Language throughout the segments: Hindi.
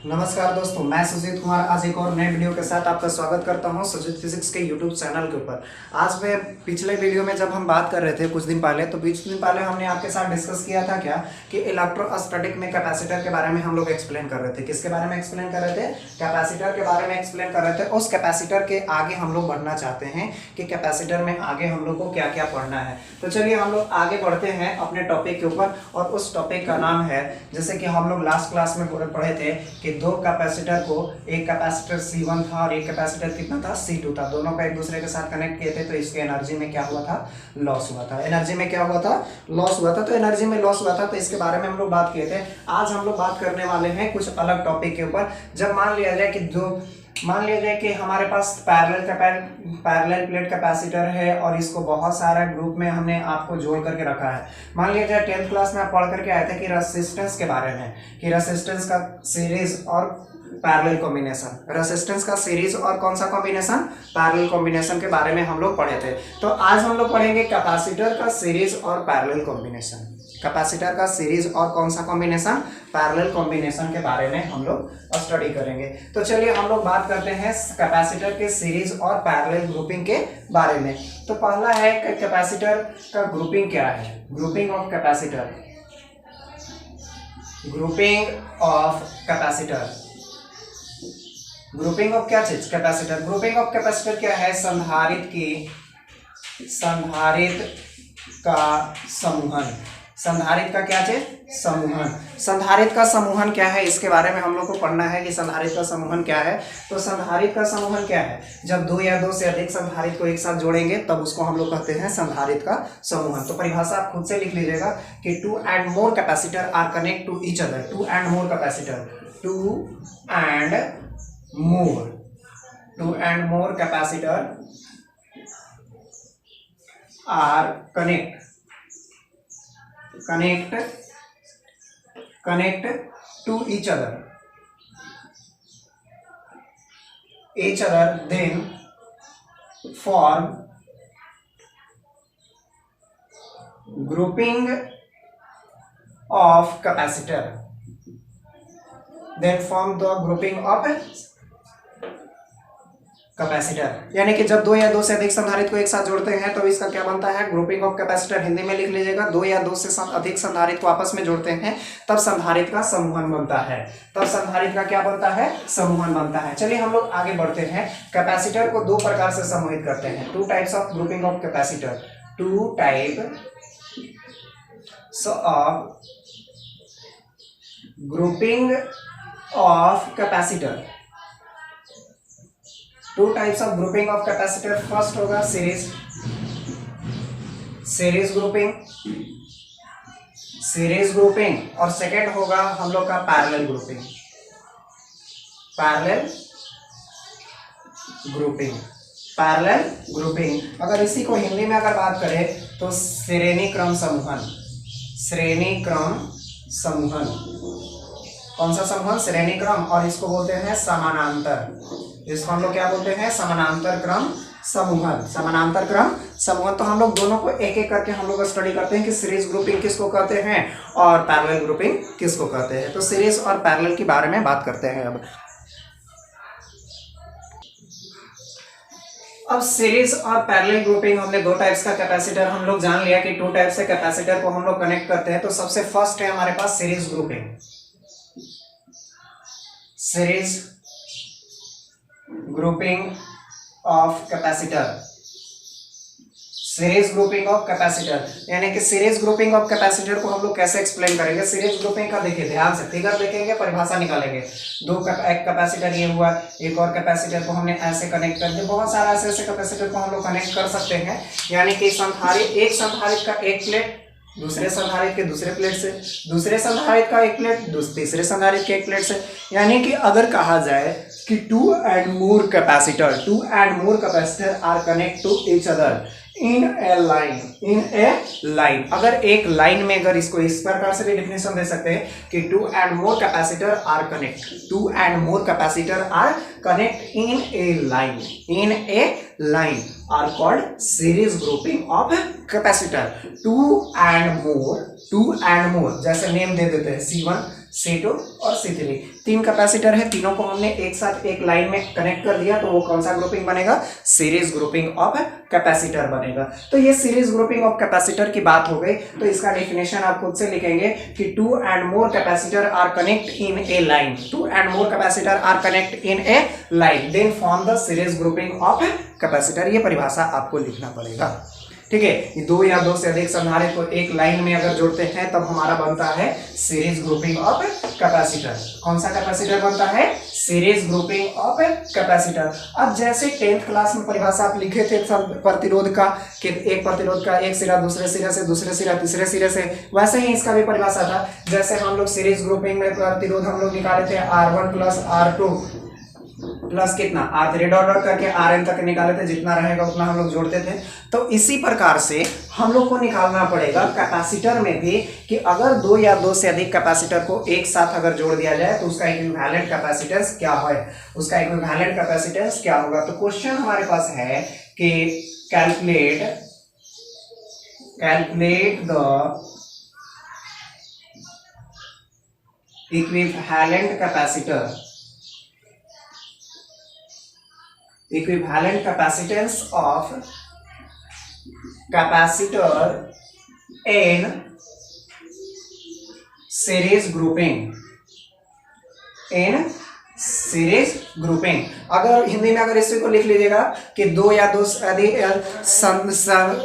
नमस्कार दोस्तों, मैं सुजीत कुमार आज एक और नए वीडियो के साथ आपका स्वागत करता हूं सुजीत फिजिक्स के यूट्यूब चैनल के ऊपर। आज मैं पिछले वीडियो में जब हम बात कर रहे थे कुछ दिन पहले, तो कुछ दिन पहले हमने आपके साथ डिस्कस किया था क्या कि इलेक्ट्रोस्टैटिक में कैपेसिटर के बारे में हम लोग एक्सप्लेन कर रहे थे। किसके बारे में एक्सप्लेन कर रहे थे? कैपेसिटर के बारे में एक्सप्लेन कर रहे थे। उस कैपेसिटर के आगे हम लोग बढ़ना चाहते हैं कि कैपेसिटर में आगे हम लोग को क्या क्या पढ़ना है। तो चलिए हम लोग आगे बढ़ते हैं अपने टॉपिक के ऊपर, और उस टॉपिक का नाम है, जैसे कि हम लोग लास्ट क्लास में पढ़े थे कि दो कैपेसिटर को, एक कैपेसिटर C1 था और एक कैपेसिटर कितना था, C2 था। दोनों को एक दूसरे के साथ कनेक्ट किए थे तो इसके एनर्जी में क्या हुआ था, लॉस हुआ था। एनर्जी में क्या हुआ था, लॉस हुआ था। तो एनर्जी में लॉस हुआ था तो इसके बारे में हम लोग बात किए थे। आज हम लोग बात करने वाले हैं कुछ अलग टॉपिक के ऊपर। जब मान लिया जाए कि हमारे पास पैरेलल प्लेट कैपेसिटर है और इसको बहुत सारा ग्रुप में हमने आपको जोड़ करके रखा है। मान लिया जाए 10th क्लास में आप पढ़ करके आए थे कि रेजिस्टेंस के बारे में, कि रेजिस्टेंस का सीरीज और पैरेलल कॉम्बिनेशन, रेजिस्टेंस का सीरीज और कौन सा कॉम्बिनेशन, पैरेलल कॉम्बिनेशन के बारे में हम लोग पढ़े थे। तो आज हम लोग पढ़ेंगे कैपेसिटर का सीरीज और पैरेलल कॉम्बिनेशन। कैपेसिटर का सीरीज और कौन सा कॉम्बिनेशन, पैरेलल कॉम्बिनेशन के बारे में हम लोग स्टडी करेंगे। तो चलिए हम लोग बात करते हैं कैपेसिटर के सीरीज और पैरेलल ग्रुपिंग के बारे में। तो पहला है कि कैपेसिटर का ग्रुपिंग क्या है। Grouping of capacitor, grouping of capacitor, grouping of क्या चीज, कैपेसिटर। ग्रुपिंग ऑफ कैपेसिटर क्या है, संधारित्र का समूहन। संधारित्र का क्या चीज, समूहन। संधारित्र का समूहन क्या है, इसके बारे में हम लोग को पढ़ना है कि संधारित्र का समूहन क्या है। तो संधारित्र का समूहन क्या है, जब दो या दो से अधिक संधारित्र को एक साथ जोड़ेंगे तब उसको हम लोग कहते हैं संधारित्र का समूहन। तो परिभाषा आप खुद से लिख लीजिएगा कि two and more capacitor are connect to each other. Two and more capacitor, two and more capacitor are connect to each other then form grouping of capacitor, capacitor. यानी कि जब दो या दो से अधिक संधारित्र को एक साथ जोड़ते हैं तो इसका क्या बनता है, ग्रुपिंग ऑफ कैपेसिटर। हिंदी में लिख लीजिएगा, दो या दो से अधिक संधारित्र को आपस में जोड़ते हैं तब संधारित्र का समूहन बनता है। तब संधारित्र का क्या बनता है, समूहन बनता है। चलिए हम लोग आगे बढ़ते हैं। कैपेसिटर को दो प्रकार से समूहित करते हैं। Two types of grouping of capacitor, two types of grouping of capacitor. Two types of grouping of capacitor. First होगा सीरीज ग्रुपिंग, और सेकेंड होगा हम लोग का पैरेलल ग्रुपिंग। अगर इसी को हिंदी में अगर बात करें तो श्रेणी क्रम समूहन। कौन सा समूहन, श्रेणी क्रम, और इसको बोलते हैं समानांतर। इसको हम लोग क्या बोलते हैं, समानांतर क्रम समूहन। तो हम लोग दोनों को एक एक करके हम लोग स्टडी करते हैं कि सीरीज ग्रुपिंग किसको कहते हैं और पैरेलल ग्रुपिंग किसको कहते हैं। तो सीरीज और पैरेलल के बारे में बात करते हैं। अब सीरीज और पैरेलल ग्रुपिंग, हमने दो टाइप्स का कैपेसिटर हम लोग जान लिया कि टू टाइप से कैपेसिटर को हम लोग कनेक्ट करते हैं। तो सबसे फर्स्ट है हमारे पास series grouping. Series grouping of capacitor, series grouping of capacitor. यानी कि सीरीज ग्रुपिंग ऑफ कैपेसिटर को हम लोग कैसे एक्सप्लेन करेंगे। सीरीज ग्रुपिंग का देखिए, ध्यान से फिगर देखेंगे, परिभाषा निकालेंगे। एक कैपेसिटर ये हुआ, एक और कैपेसिटर को हमने ऐसे कनेक्ट कर दिया। बहुत सारा ऐसे कैपेसिटर को हम लोग कनेक्ट कर सकते हैं। यानी कि एक संधारित्र का एक प्लेट दूसरे संधारित्र के दूसरे प्लेट से, दूसरे संधारित्र का एक प्लेट तीसरे संधारित्र के एक प्लेट से। यानी कि अगर कहा जाए कि two and more capacitor are connect to each other in a line. अगर एक लाइन में, अगर इसको इस प्रकार से भी डिफिनेशन दे सकते हैं कि two and more capacitor are connect in a line are called series grouping of capacitor. Two and more two and more, जैसे नेम दे देते हैं C1, C2 और C3, 3 कैपेसिटर है, तीनों को हमने एक साथ एक लाइन में कनेक्ट कर दिया, तो वो कौन सा ग्रुपिंग बनेगा? सीरीज ग्रुपिंग ऑफ कैपेसिटर बनेगा। तो ये सीरीज ग्रुपिंग ऑफ कैपेसिटर की बात हो गई। तो इसका डेफिनेशन आप खुद से लिखेंगे कि two and more capacitor are connect in a line, two and more capacitor are connect in a line, then form the series grouping of capacitor. ये परिभाषा आपको लिखना पड़ेगा, ठीक है। ये दो या दो से अधिक संधारित्र को एक लाइन में अगर जोड़ते हैं तब हमारा बनता है सीरीज ग्रुपिंग ऑफ कैपेसिटर। कौन सा कैपेसिटर बनता है? Series grouping of capacitor. अब जैसे 10th क्लास में परिभाषा आप लिखे थे प्रतिरोध का कि एक प्रतिरोध का एक सिरा दूसरे सिरे से, दूसरे सिरा तीसरे सिरे से, वैसे ही इसका भी परिभाषा था। जैसे हम लोग सीरीज ग्रुपिंग में प्रतिरोध हम लोग निकाले थे R1 प्लस R2 प्लस कितना R3 डॉट डॉट करके Rn तक निकाले थे, जितना रहेगा उतना हम लोग जोड़ते थे। तो इसी प्रकार से हम लोग को निकालना पड़ेगा कैपेसिटर में भी कि अगर दो या दो से अधिक कैपेसिटर को एक साथ अगर जोड़ दिया जाए तो उसका इक्विवेलेंट कैपेसिटेंस क्या है, उसका इक्विवेलेंट कैपेसिटेंस क्या होगा। तो क्वेश्चन हमारे पास है कि calculate the equivalent capacitance of capacitor in series grouping। अगर हिंदी में अगर इसी को लिख लीजिएगा कि दो या दो से अधिक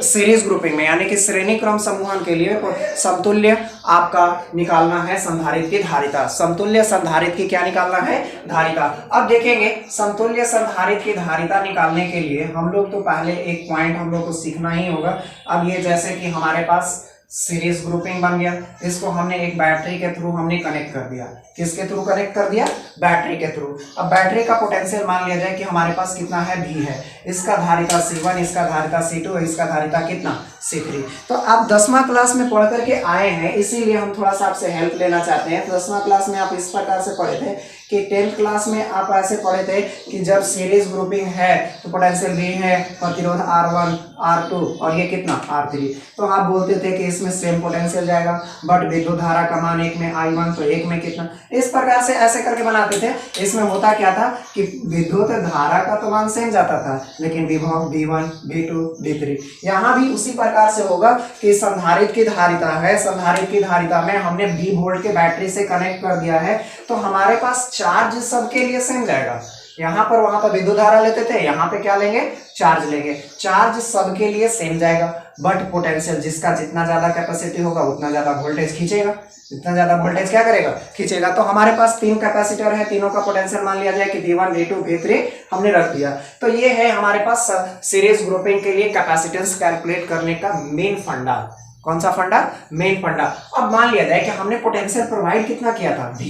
सीरीज ग्रुपिंग में, यानी कि श्रेणी क्रम समूहन के लिए समतुल्य आपका निकालना है संधारित्र की धारिता। समतुल्य संधारित्र की क्या निकालना है? धारिता। अब देखेंगे समतुल्य संधारित्र की धारिता निकालने के लिए हम लोग तो पहले एक पॉइंट हम लोग को सीखना ही होगा। अब ये जैसे कि हमारे पास सीरीज ग्रुपिंग बन गया, इसको हमने एक बैटरी के थ्रू हमने कनेक्ट कर दिया। किसके थ्रू कनेक्ट कर दिया? बैटरी के थ्रू। अब बैटरी का पोटेंशियल मान लिया जाए कि हमारे पास कितना है? V है। इसका धारिता C1, इसका धारिता C2, इसका धारिता कितना? C3। तो आप 10वां क्लास में पढ़ करके आए हैं, इसीलिए हम थोड़ा सा आपसे हेल्प लेना चाहते हैं। तो 10वां क्लास में आप इस प्रकार से पढ़े थे कि 10th क्लास में आप ऐसे पढ़े थे कि जब सीरीज ग्रुपिंग है तो पोटेंशियल V है, प्रतिरोध R1, R2 और ये कितना? R3। तो आप बोलते थे कि इसमें सेम पोटेंशियल जाएगा, बट विद्युत धारा का मान एक में I1 तो एक में कितना, इस प्रकार से ऐसे करके बनाते थे। इसमें होता क्या था कि विद्युत धारा का तो मान सेम जाता था, लेकिन विभव V1, V2, V3 यहाँ भी उसी प्रकार से होगा कि संधारित्र की धारिता है, संधारित्र की धारिता में हमने V वोल्ट के बैटरी से कनेक्ट कर दिया है, तो हमारे पास चार्ज सबके लिए सेम जाएगा। यहाँ पर वहां पर विद्युत धारा लेते थे, यहाँ पे क्या लेंगे? चार्ज लेंगे। चार्ज सबके लिए सेम जाएगा, बट पोटेंशियल जिसका जितना ज्यादा कैपेसिटी होगा उतना ज्यादा वोल्टेज खींचेगा, जितना ज्यादा वोल्टेज क्या करेगा? खींचेगा। तो हमारे पास 3 कैपेसिटर है, तीनों का पोटेंशियल मान लिया जाए कि V1, V2, V3 हमने रख दिया। तो ये है हमारे पास सीरीज ग्रुपिंग के लिए कैपेसिटेंस कैलकुलेट करने का मेन फंडा। कौन सा फंडा? मेन फंडा। अब मान लिया जाए कि हमने पोटेंशियल प्रोवाइड कितना किया था? V।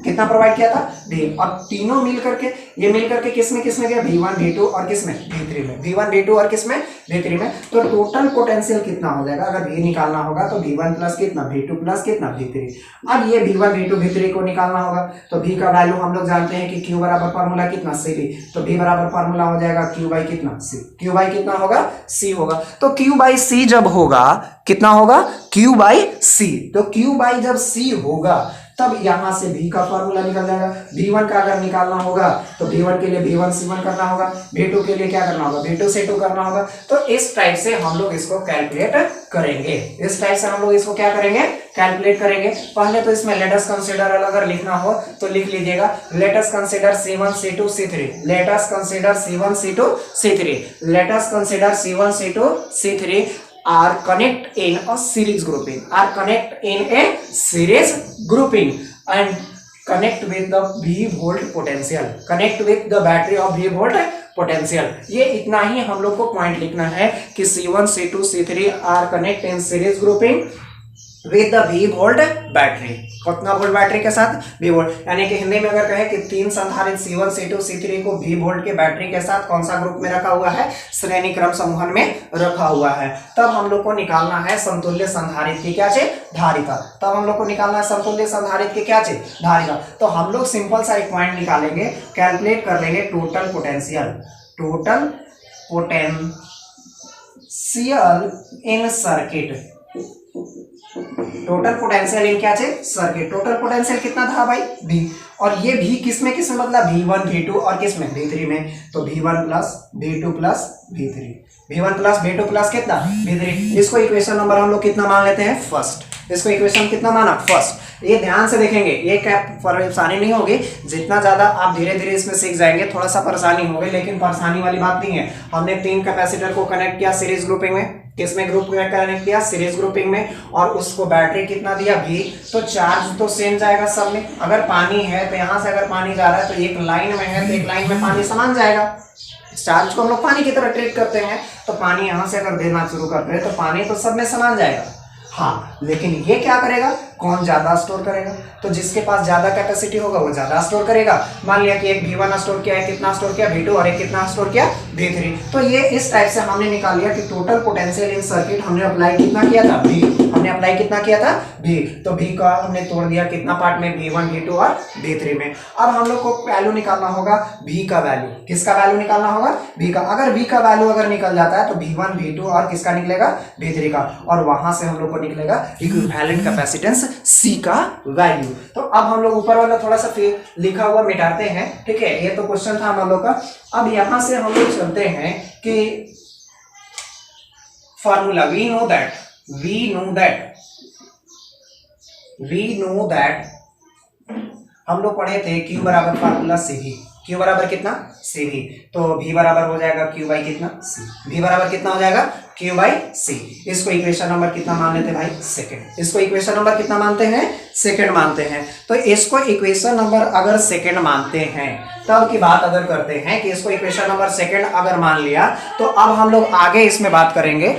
कितना प्रोवाइड किया था? V। और तीनों मिल करके ये मिल करके किसमें किसमें गया? V1, V2 और किसमें? V3 में। V1, V2 और किसमें? V3 में। तो टोटल पोटेंशियल कितना हो जाएगा? अगर V निकालना होगा तो V1 प्लस कितना? V2 प्लस कितना? V3। अब ये V1, V2, V3 को निकालना होगा तो V का वैल्यू हम लोग जानते हैं कि Q बराबर फॉर्मूला कितना? CV। तो V बराबर फॉर्मूला हो जाएगा Q बाई कितना? C। Q बाई कितना होगा? C होगा। तो Q बाई C जब होगा कितना होगा? Q by C। तो Q बाई जब C होगा तब यहां से V का फॉर्मूला निकल जाएगा। V1 का अगर निकालना होगा तो V1 के लिए V1 C1 करना होगा, V2 के लिए क्या करना होगा? V2 C2 करना होगा। तो इस टाइप से हम लोग इसको कैलकुलेट करेंगे। इस टाइप से हम लोग इसको क्या करेंगे? कैलकुलेट करेंगे। पहले तो इसमें लेट अस कंसीडर अगर लिखना हो तो लिख लीजिएगा, let us consider C1, C2, C3। Late us consider C1, C2, C3। Late us consider C1, C2, C3 are connect in a series grouping, are connect in a series grouping and connect with the V volt potential, connect with the battery of V volt potential। ये इतना ही हम लोग को पॉइंट लिखना है कि C1, C2, C3 are connect in series grouping with the V volt battery। कितना वोल्ट बैटरी के साथ? V volt. यानी कि हिंदी में अगर कहे कि 3 संधारित्र C1, C2, C3 को V वोल्ट के बैटरी के साथ कौन सा ग्रुप में रखा हुआ है? श्रेणी क्रम समूहन में रखा हुआ है। तब हम लोग को निकालना है समतुल्य संधारित्र की क्या चीज? धारिता। तब हम लोग को निकालना है समतुल्य संधारित्र की क्या चीज? धारिता। तो हम लोग सिंपल सा एक पॉइंट निकालेंगे, कैलकुलेट कर लेंगे total potential. Total potential in circuit, total potential in क्या छे सर्किट, टोटल पोटेंशियल कितना था भाई V, और ये V किसमें किसमें मतलब V1 V2 और किसमें V3 में, तो V1 plus V2 plus V3, V1 plus V2 plus कितना V3। इसको इक्वेशन नंबर हम लोग कितना मान लेते हैं फर्स्ट, इसको इक्वेशन कितना माना फर्स्ट। ये ध्यान से देखेंगे, ये क्या परेशानी नहीं होगी, जितना ज्यादा आप धीरे धीरे इसमें सीख जाएंगे थोड़ा सा परेशानी होगी, लेकिन परेशानी वाली बात नहीं है। हमने 3 कैपेसिटर को कनेक्ट किया सीरीज ग्रुपिंग में, किसमें ग्रुप कनेक्ट किया सीरीज ग्रुपिंग में, और उसको बैटरी कितना दिया V, तो चार्ज तो सेम जाएगा सब में। अगर पानी है तो यहाँ से अगर पानी जा रहा है तो एक लाइन में है तो एक लाइन में पानी समान जाएगा। चार्ज को हम लोग पानी की तरह ट्रीट करते हैं, तो पानी यहाँ से अगर देना शुरू करते हैं तो पानी तो सब में समान जाएगा। हाँ, लेकिन ये क्या करेगा, कौन ज्यादा स्टोर करेगा, तो जिसके पास ज्यादा कैपेसिटी होगा वो ज्यादा स्टोर करेगा। मान लिया कि एक V1 स्टोर किया है, कितना स्टोर किया V2, और एक कितना स्टोर किया V3। तो ये इस टाइप से हमने निकाल लिया कि टोटल पोटेंशियल इन सर्किट हमने अप्लाई कितना किया था V, हमने अप्लाई कितना किया था V, तो V का हमने तोड़ दिया कितना पार्ट में V1 V2 और V3 में। अब हम लोग को वैल्यू निकालना होगा V का वैल्यू, किसका वैल्यू निकालना होगा V का। अगर V का वैल्यू अगर निकल जाता है तो V1 V2 और किसका निकलेगा V3 का, और वहां से हम लोग को निकलेगा इक्विवेलेंट कैपेसिटेंस C का वैल्यू। तो अब हम लोग ऊपर वाला थोड़ा सा फिर लिखा हुआ मिटाते हैं, ठीक है, ये तो क्वेश्चन था हम लोग का। अब यहां से हम लोग चलते हैं कि फार्मूला वी नो दैट हम लोग पढ़े थे Q बराबर फार्मूला CV, Q बराबर कितना CV, तो V बराबर हो जाएगा Q बाई कितना C, V बराबर कितना हो जाएगा Q बाई C। इसको इक्वेशन नंबर कितना मान लेते हैं भाई सेकंड, इसको इक्वेशन नंबर कितना मानते हैं सेकंड मानते हैं। तो इसको इक्वेशन नंबर अगर सेकंड मानते हैं, तब की बात अगर करते हैं कि इसको इक्वेशन नंबर सेकंड अगर मान लिया, तो अब हम लोग आगे इसमें बात करेंगे।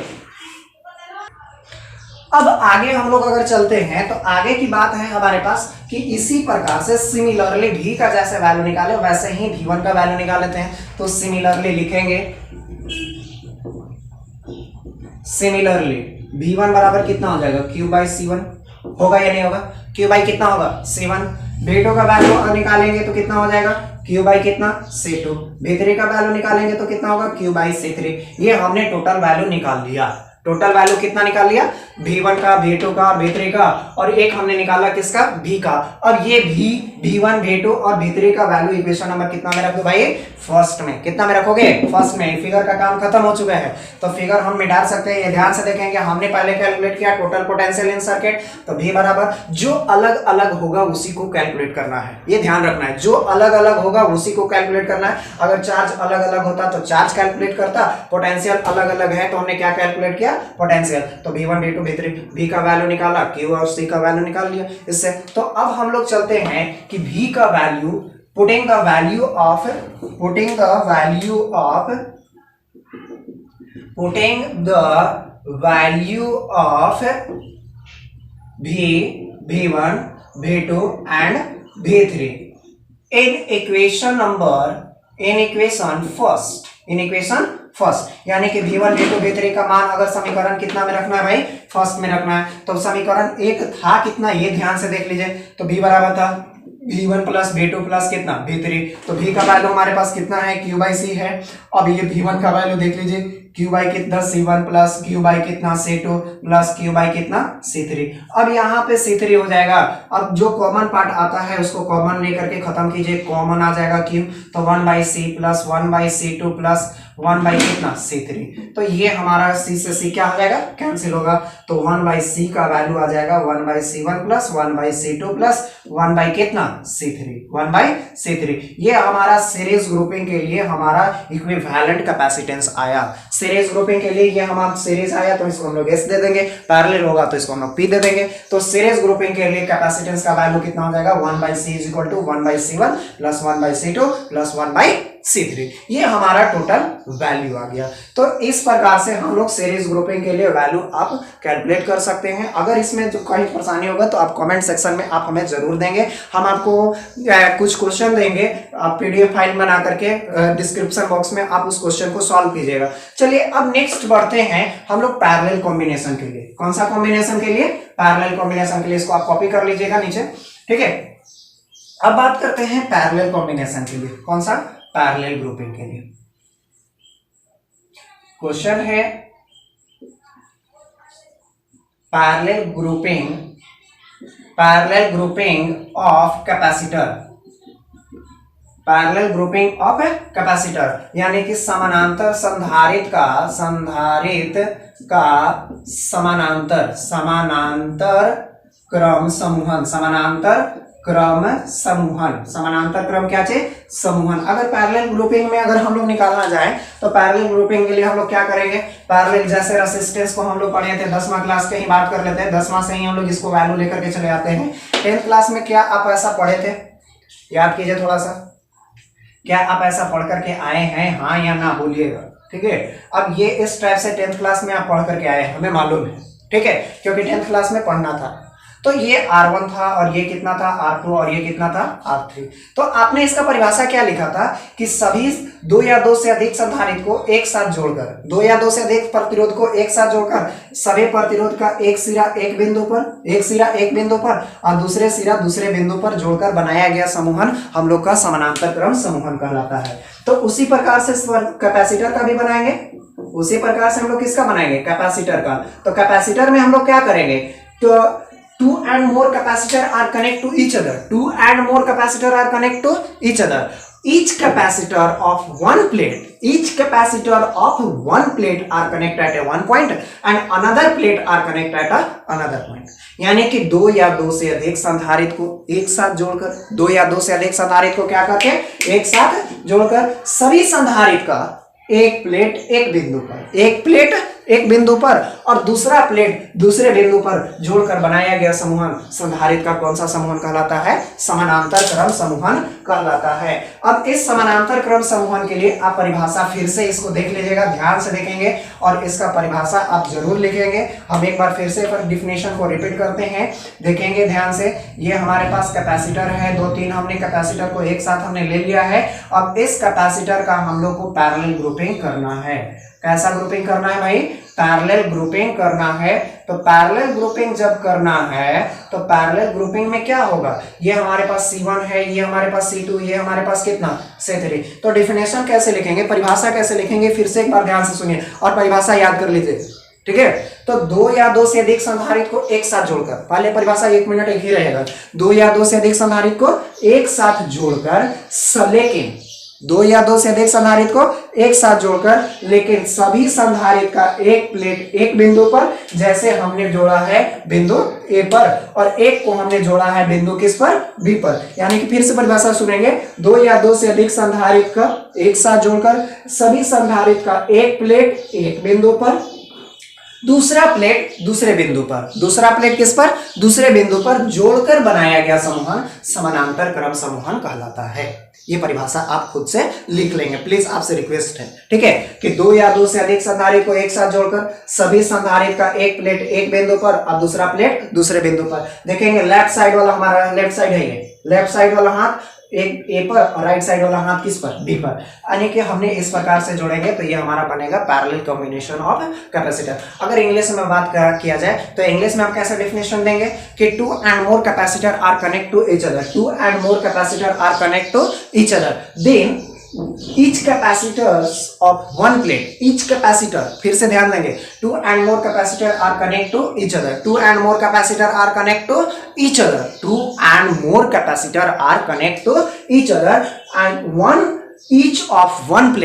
अब आगे हम लोग अगर चलते हैं तो आगे की बात है हमारे पास कि इसी प्रकार से सिमिलरली V का जैसे वैल्यू निकाले वैसे ही V1 का वैल्यू निकाल लेते हैं। तो सिमिलरली लिखेंगे, सिमिलरली V1 बराबर कितना हो जाएगा Q बाई C1, होगा या नहीं होगा, Q बाई कितना होगा C1। V2 का वैल्यू निकालेंगे तो कितना हो जाएगा Q बाई कितना C2। V3 का वैल्यू निकालेंगे तो कितना होगा Q बाई C3। ये हमने टोटल वैल्यू निकाल लिया। टोटल वैल्यू कितना निकाल लिया V1 का, V2 का, V3 का, और एक हमने निकाला किसका V का। और ये V1 V2 और V3 का वैल्यू इक्वेशन नंबर कितना में रखो भाई फर्स्ट में, कितना में रखोगे फर्स्ट में। फिगर का काम खत्म हो चुका है, तो फिगर हम मिटा सकते हैं। ये ध्यान से देखेंगे, हमने पहले कैलकुलेट किया टोटल पोटेंशियल इन सर्किट, तो V बराबर जो अलग अलग होगा उसी को कैलकुलेट करना है, ये ध्यान रखना है, जो अलग अलग होगा उसी को कैलकुलेट करना है। अगर चार्ज अलग अलग होता तो चार्ज कैलकुलेट करता, पोटेंशियल अलग अलग है तो हमने क्या कैलकुलेट किया पोटेंशियल। तो V1 V2 V3, V का वैल्यू निकाला, Q और C का वैल्यू निकाल लिया इससे। तो अब हम लोग चलते हैं कि V का value, putting the value of V1 V2 and V3 in equation first, यानी कि V1 V2 V3 का मान अगर समीकरण कितना में रखना है भाई फर्स्ट में रखना है। तो समीकरण एक था कितना, ये ध्यान से देख लीजिए। तो V बराबर था V1 प्लस V2 प्लस कितना V3, तो V का वैल्यू हमारे पास कितना है Q बाई C है। अब ये V1 का वैल्यू देख लीजिए, Q बाई कितना C1 प्लस Q बाई कितना C2 प्लस Q बाई कितना C3। अब यहाँ पे C3 हो जाएगा। अब जो कॉमन पार्ट आता है उसको कॉमन लेकर के खत्म कीजिए, कॉमन आ जाएगा Q, तो 1 by C plus 1 by C2 plus 1 by कितना C3। तो ये हमारा C से C क्या हो जाएगा कैंसिल होगा, तो 1 बाई C का वैल्यू आ जाएगा 1 by C1 plus 1 by C2 plus 1 by कितना C3, 1 बाई C3। ये हमारा सीरीज ग्रुपिंग के लिए हमारा इक्विवेलेंट कैपेसिटेंस आया। सीरीज ग्रुपिंग के लिए ये हमारा सीरीज आया तो इसको हम लोग S दे देंगे, पैरेलल होगा तो इसको हम लोग P दे देंगे। तो सीरीज ग्रुपिंग के लिए कैपेसिटेंस का वैल्यू कितना हो जाएगा 1 by C is equal to 1 by C1 plus 1 by C2 plus 1 by C3। ये हमारा टोटल वैल्यू आ गया। तो इस प्रकार से हम लोग सीरीज ग्रुपिंग के लिए वैल्यू आप कैलकुलेट कर सकते हैं। अगर इसमें जो कहीं परेशानी होगा तो आप कमेंट सेक्शन में आप हमें जरूर देंगे, हम आपको कुछ क्वेश्चन देंगे, आप PDF फाइल बना करके डिस्क्रिप्शन बॉक्स में आप उस क्वेश्चन को सॉल्व कीजिएगा। चलिए अब नेक्स्ट बढ़ते हैं हम लोग पैरेलल कॉम्बिनेशन के लिए। कौन सा कॉम्बिनेशन के लिए, पैरेलल कॉम्बिनेशन के लिए। इसको आप कॉपी कर लीजिएगा नीचे, ठीक है। अब बात करते हैं पैरेलल कॉम्बिनेशन के लिए। कौन सा, पैरेलल ग्रुपिंग के लिए। क्वेश्चन है parallel grouping of capacitor, parallel grouping of capacitor, यानी कि समानांतर संधारित्र का समानांतर क्रम समूहन, समानांतर क्रम क्या चाहिए, समूहन। अगर पैरेलल ग्रुपिंग में अगर हम लोग निकालना जाए तो पैरेलल ग्रुपिंग के लिए हम लोग क्या करेंगे, पैरेलल जैसे रेसिस्टेंस को हम लोग पढ़े थे 10वां क्लास के ही बात कर लेते हैं, 10वां से ही हम लोग इसको वैल्यू लेकर के चले आते हैं। 10th क्लास में क्या आप ऐसा पढ़े थे, याद कीजिए थोड़ा सा, क्या आप ऐसा पढ़ करके आए हैं, हाँ या ना बोलिएगा, ठीक है। अब ये इस टाइप से 10th क्लास में आप पढ़ करके आए हैं, हमें मालूम है, ठीक है, क्योंकि 10th क्लास में पढ़ना था। तो ये R1 था और ये कितना था R2 और ये कितना था R3। तो आपने इसका परिभाषा क्या लिखा था कि सभी 2 या 2 से अधिक संधारित्र को एक साथ जोड़कर, 2 या 2 से अधिक प्रतिरोध को एक साथ जोड़कर सभी प्रतिरोध का एक सिरा एक बिंदु पर और दूसरे सिरा दूसरे बिंदु पर जोड़कर बनाया गया समूहन हम लोग का समानांतर क्रम समूहन कहलाता है। तो उसी प्रकार से कैपेसिटर का भी बनाएंगे, उसी प्रकार से हम लोग किसका बनाएंगे, कैपेसिटर का। तो कैपेसिटर में हम लोग क्या करेंगे, तो two and more capacitor are connect to each other, each capacitor of one plate are connected at one point and another plate are connected at another point। यानी कि 2 या 2 से अधिक संधारित्र को एक साथ जोड़कर, 2 या 2 से अधिक संधारित्र को क्या करके एक साथ जोड़कर सभी संधारित्र का एक प्लेट एक बिंदु पर और दूसरा प्लेट दूसरे बिंदु पर जोड़कर बनाया गया समूहन संधारित्र का कौन सा समूहन कहलाता है, समानांतर क्रम समूहन कहलाता है। अब इस समानांतर क्रम समूहन के लिए आप परिभाषा फिर से इसको देख लीजिएगा, ध्यान से देखेंगे और इसका परिभाषा आप जरूर लिखेंगे। हम एक बार फिर से डिफिनेशन को रिपीट करते हैं, देखेंगे ध्यान से। ये हमारे पास कैपेसिटर है, 2-3 हमने कैपेसिटर को एक साथ हमने ले लिया है। अब इस कैपेसिटर का हम लोग को पैरेलल ग्रुपिंग करना है। कैसा ग्रुपिंग करना है भाई, पैरेलल ग्रुपिंग करना है। तो पैरेलल ग्रुपिंग जब करना है तो पैरेलल ग्रुपिंग में क्या होगा, ये हमारे पास C1 है, ये हमारे पास C2, ये हमारे पास कितना C3। तो डिफिनेशन कैसे लिखेंगे, परिभाषा कैसे लिखेंगे, फिर से एक बार ध्यान से सुनिए और परिभाषा याद कर लीजिए, ठीक है। तो 2 या 2 से अधिक संधारित्र को एक साथ जोड़कर, पहले परिभाषा 1 मिनट एक ही रहेगा, 2 या 2 से अधिक संधारित्र को एक साथ जोड़कर, लेकिन 2 या 2 से अधिक संधारित्र को एक साथ जोड़कर लेकिन सभी संधारित्र का एक प्लेट एक बिंदु पर, जैसे हमने जोड़ा है बिंदु ए पर और एक को हमने जोड़ा है बिंदु किस पर, बी पर। यानी कि फिर से परिभाषा सुनेंगे, 2 या 2 से अधिक संधारित्र का एक साथ जोड़कर सभी संधारित्र का एक प्लेट एक बिंदु पर, दूसरा प्लेट दूसरे बिंदु पर, दूसरा प्लेट किस पर, दूसरे बिंदु पर जोड़कर बनाया गया समूहन समानांतर क्रम समूहन कहलाता है। ये परिभाषा आप खुद से लिख लेंगे, प्लीज आपसे रिक्वेस्ट है, ठीक है, कि 2 या 2 से अधिक संधारित्र को एक साथ जोड़कर सभी संधारित्र का एक प्लेट एक बिंदु पर और दूसरा प्लेट दूसरे बिंदु पर। देखेंगे लेफ्ट साइड वाला हमारा लेफ्ट साइड है, ये लेफ्ट साइड वाला हाथ एक ए पर और राइट साइड वाला हाथ किस पर, बी पर। यानी कि हमने इस प्रकार से जोड़ेंगे तो ये हमारा बनेगा पैरेलल कॉम्बिनेशन ऑफ कैपेसिटर। अगर इंग्लिश में बात किया जाए तो इंग्लिश में आप कैसे डेफिनेशन देंगे कि 2 and more capacitor are connect to each other, 2 and more capacitor are connect to each other, then each capacitors of one plate, each capacitor, फिर से ध्यान देंगे, 2 and more capacitor are connect to each other, 2 and more capacitor are connect to each other, 2 and more capacitor are connect to each other and each of one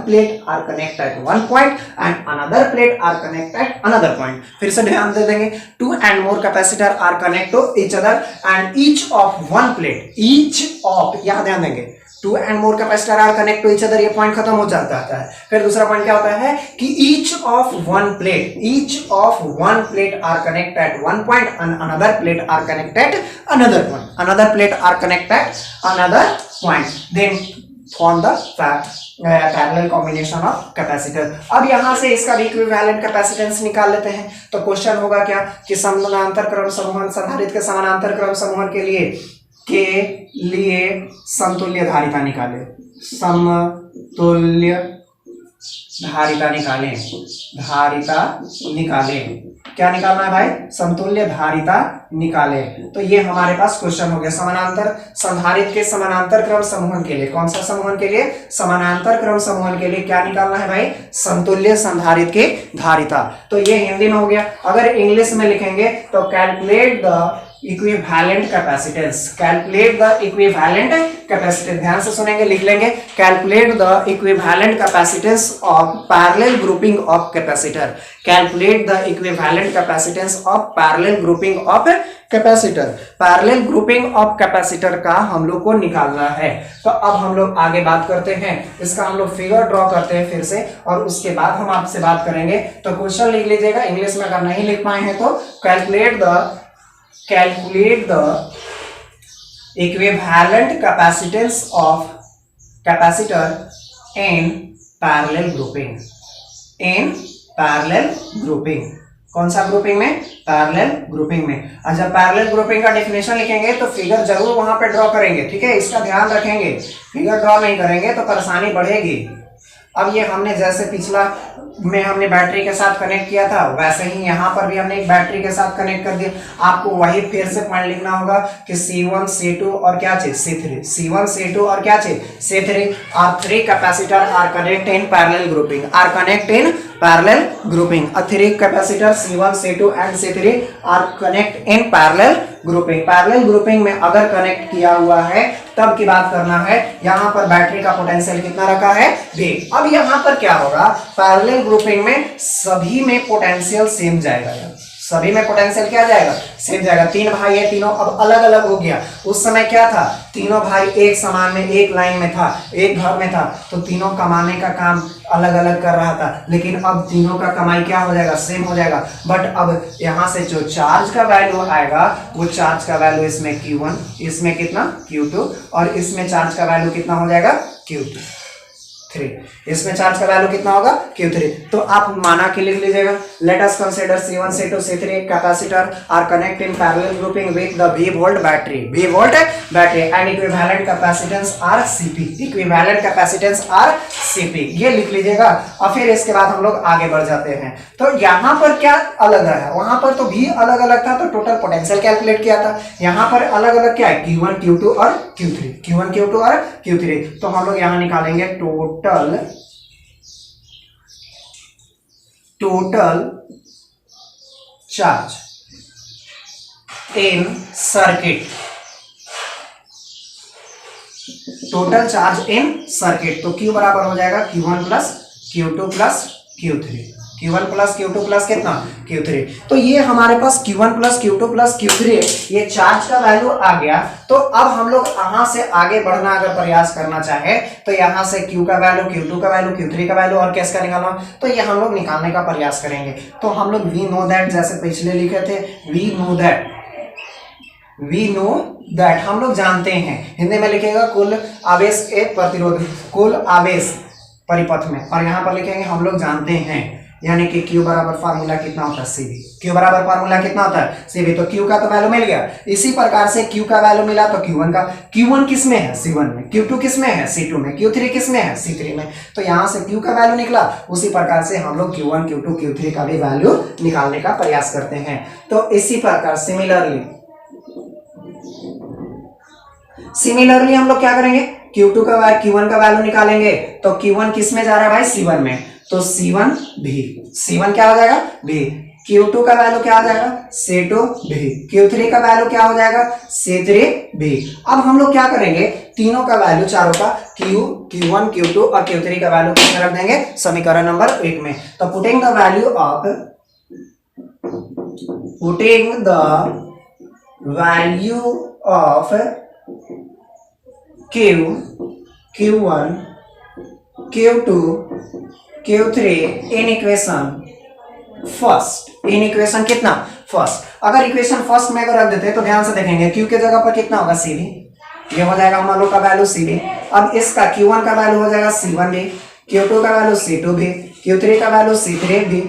plate are connected at one point and another plate are connected at another point। फिर से ध्यान दे देंगे, 2 and more capacitor are connect to each other and each of one plate, each of, यहाँ ध्यान देंगे, 2 and more capacitor are connect to each other, ये पॉइंट खत्म हो जाता है। फिर दूसरा पॉइंट क्या होता है कि each of one plate are connected at one point and another plate are connected another point, another plate are connected another point, then form the parallel combination of capacitor. अब यहां से इसका भी इक्विवेलेंट कैपेसिटेंस निकाल लेते हैं। तो क्वेश्चन होगा क्या कि समानांतर क्रम समूहन, संधारित्र के समानांतर क्रम समूहन के लिए समतुल्य धारिता निकाले, समतुल्य धारिता निकालें, धारिता निकालें। क्या निकालना है भाई? समतुल्य धारिता निकालें। तो ये हमारे पास क्वेश्चन हो गया। समानांतर संधारित्र के समानांतर क्रम समूहन के लिए, कौन सा समूहन के लिए? समानांतर क्रम समूहन के लिए क्या निकालना है भाई? समतुल्य संधारित्र की धारिता। तो ये हिंदी में हो गया। अगर इंग्लिश में लिखेंगे तो calculate the equivalent capacitance, calculate the equivalent capacitance. ध्यान से सुनेंगे, लिख लेंगे, calculate the equivalent capacitance of parallel grouping of capacitor, calculate the equivalent capacitance of parallel grouping of capacitor. Parallel grouping of capacitor का हम लोग को निकालना है। तो अब हम लोग आगे बात करते हैं, इसका हम लोग फिगर ड्रॉ करते हैं फिर से, और उसके बाद हम आपसे बात करेंगे। तो क्वेश्चन लिख लीजिएगा, इंग्लिश में अगर नहीं लिख पाए हैं तो calculate the equivalent capacitance of capacitor in parallel grouping, in parallel grouping। कौन सा ग्रुपिंग में? पैरेलल ग्रुपिंग में। और जब पैरेलल ग्रुपिंग का डेफिनेशन लिखेंगे तो फिगर जरूर वहां पे ड्रॉ करेंगे, ठीक है? इसका ध्यान रखेंगे, फिगर ड्रॉ नहीं करेंगे तो परेशानी बढ़ेगी। अब ये हमने जैसे पिछला में हमने बैटरी के साथ कनेक्ट किया था, वैसे ही यहाँ पर भी हमने एक बैटरी के साथ कनेक्ट कर दिया। आपको वही फिर से पॉइंट लिखना होगा कि C1 C2 और क्या चीज? C3। C1 C2 और क्या चीज? C3 और 3 capacitor are connect in parallel grouping, are connect in parallel grouping. 3 capacitor C1 C2 and C3 are connect in parallel grouping. Parallel grouping में अगर कनेक्ट किया हुआ है तब की बात करना है। यहाँ पर बैटरी का पोटेंशियल कितना रखा है? V। अब यहाँ पर क्या होगा? पैरेलल ग्रुपिंग में सभी में पोटेंशियल सेम जाएगा, सभी में पोटेंशियल क्या जाएगा? सेम जाएगा। 3 भाई है, तीनों अब अलग अलग हो गया। उस समय क्या था? तीनों भाई एक समान में, एक लाइन में था, एक घर में था, तो तीनों कमाने का काम अलग अलग कर रहा था। लेकिन अब तीनों का कमाई क्या हो जाएगा? सेम हो जाएगा। बट अब यहाँ से जो चार्ज का वैल्यू आएगा वो चार्ज का वैल्यू इसमें Q1, इसमें कितना? Q2, और इसमें चार्ज का वैल्यू कितना हो जाएगा? Q3। इसमें चार्ज का वैल्यू कितना होगा? Q3। तो आप माना के लिख लीजिएगा। Let us consider C1 C2 C3 capacitor are connect in parallel grouping with the V volt battery, V volt battery and equivalent capacitance are Cp, equivalent capacitance are Cp, ये लिख लीजिएगा। और फिर इसके बाद हम लोग आगे बढ़ जाते हैं। तो यहाँ पर क्या अलग है? वहां पर तो V अलग अलग था तो टोटल पोटेंशियल कैलकुलेट किया था। यहाँ पर अलग अलग क्या है? Q1 Q2 और Q3, Q1 Q2 और Q3। तो हम लोग यहाँ निकालेंगे total charge in circuit, total charge in circuit. तो Q बराबर हो जाएगा Q1 plus Q2 plus Q3, Q1 plus Q2 plus कितना? Q3। तो ये हमारे पास Q1 plus Q2 plus Q3 ये चार्ज का वैल्यू आ गया। तो अब हम लोग यहाँ से आगे बढ़ना अगर प्रयास करना चाहे तो यहाँ से Q का वैल्यू, Q2 का वैल्यू, Q3 का वैल्यू और किसका निकालना, तो ये हम लोग निकालने का प्रयास करेंगे। तो हम लोग वी नो दैट, जैसे पिछले लिखे थे, वी नो दैट हम लोग जानते हैं। हिंदी में लिखेगा कुल आवेश एक प्रतिरोध, कुल आवेश परिपथ में, और यहाँ पर लिखेंगे हम लोग जानते हैं, यानी कि Q बराबर फार्मूला कितना होता है? CV। Q बराबर फार्मूला कितना होता है? CV। तो Q का तो वैल्यू मिल गया। इसी प्रकार से Q का वैल्यू मिला तो Q1 का, Q1 किस में है? C1 में, Q2 किस में है? C2 में, Q3 किस में है? C3 में। तो यहाँ से Q का वैल्यू निकला, उसी प्रकार से हम लोग Q1 Q2 Q3 का भी वैल्यू निकालने का प्रयास करते हैं। तो इसी प्रकार सिमिलरली हम लोग क्या करेंगे? Q1 का वैल्यू निकालेंगे। तो Q1 किस में जा रहा है भाई? C1 में, तो C1 भी, C1 क्या हो जाएगा? भी। Q2 का वैल्यू क्या हो जाएगा? C2 भी। Q3 का वैल्यू क्या हो जाएगा? C3 भी। अब हम लोग क्या करेंगे? तीनों का वैल्यू, चारों का, Q1 Q2 और Q3 का वैल्यू किसमें रख देंगे? समीकरण नंबर 1 में। तो putting the value of Q1 Q2 Q3 in equation first, in equation कितना? फर्स्ट। अगर इक्वेशन फर्स्ट में अगर रख देते हैं तो ध्यान से देखेंगे Q के जगह पर कितना होगा? CV। ये हो जाएगा हम लोग का वैल्यू CV। अब इसका Q1 का वैल्यू हो जाएगा C1 भी, Q2 का वैल्यू C2 भी, Q3 का वैल्यू C3 भी,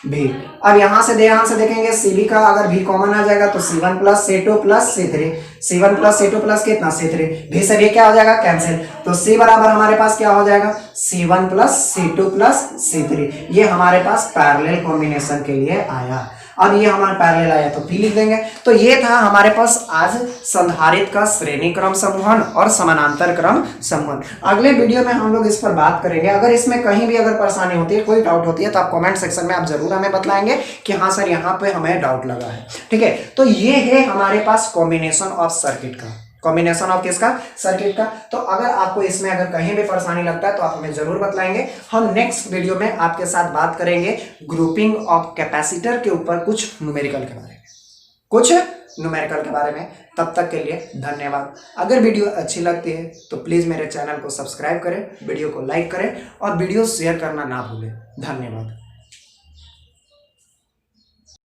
भी। अब यहाँ से ध्यान से देखेंगे Cb का अगर भी कॉमन आ जाएगा तो C1 plus C2 plus C3, C1 plus C2 plus कितना C3, भी से भी क्या हो जाएगा कैंसिल, तो C बराबर हमारे पास क्या हो जाएगा C1 plus C2 plus C3। ये हमारे पास पैरेलल कॉम्बिनेशन के लिए आया। अब ये हमारा पैरेलल आया तो पी लिख देंगे। तो ये था हमारे पास आज संधारित्र का श्रेणी क्रम समूहन और समानांतर क्रम समूहन। अगले वीडियो में हम लोग इस पर बात करेंगे। अगर इसमें कहीं भी अगर परेशानी होती है, कोई डाउट होती है, तो आप कमेंट सेक्शन में आप जरूर हमें बतलाएंगे कि हाँ सर यहाँ पे हमें डाउट लगा है। ठीक है, तो ये है हमारे पास कॉम्बिनेशन ऑफ सर्किट का, कॉम्बिनेशन ऑफ किसका, सर्किट का। तो अगर आपको इसमें अगर कहीं भी परेशानी लगता है तो आप हमें जरूर बतलाएंगे। हम नेक्स्ट वीडियो में आपके साथ बात करेंगे ग्रुपिंग ऑफ कैपेसिटर के ऊपर, कुछ न्यूमेरिकल के बारे में, कुछ न्यूमेरिकल के बारे में। तब तक के लिए धन्यवाद। अगर वीडियो अच्छी लगती है तो प्लीज मेरे चैनल को सब्सक्राइब करें, वीडियो को लाइक करें और वीडियो शेयर करना ना भूलें। धन्यवाद।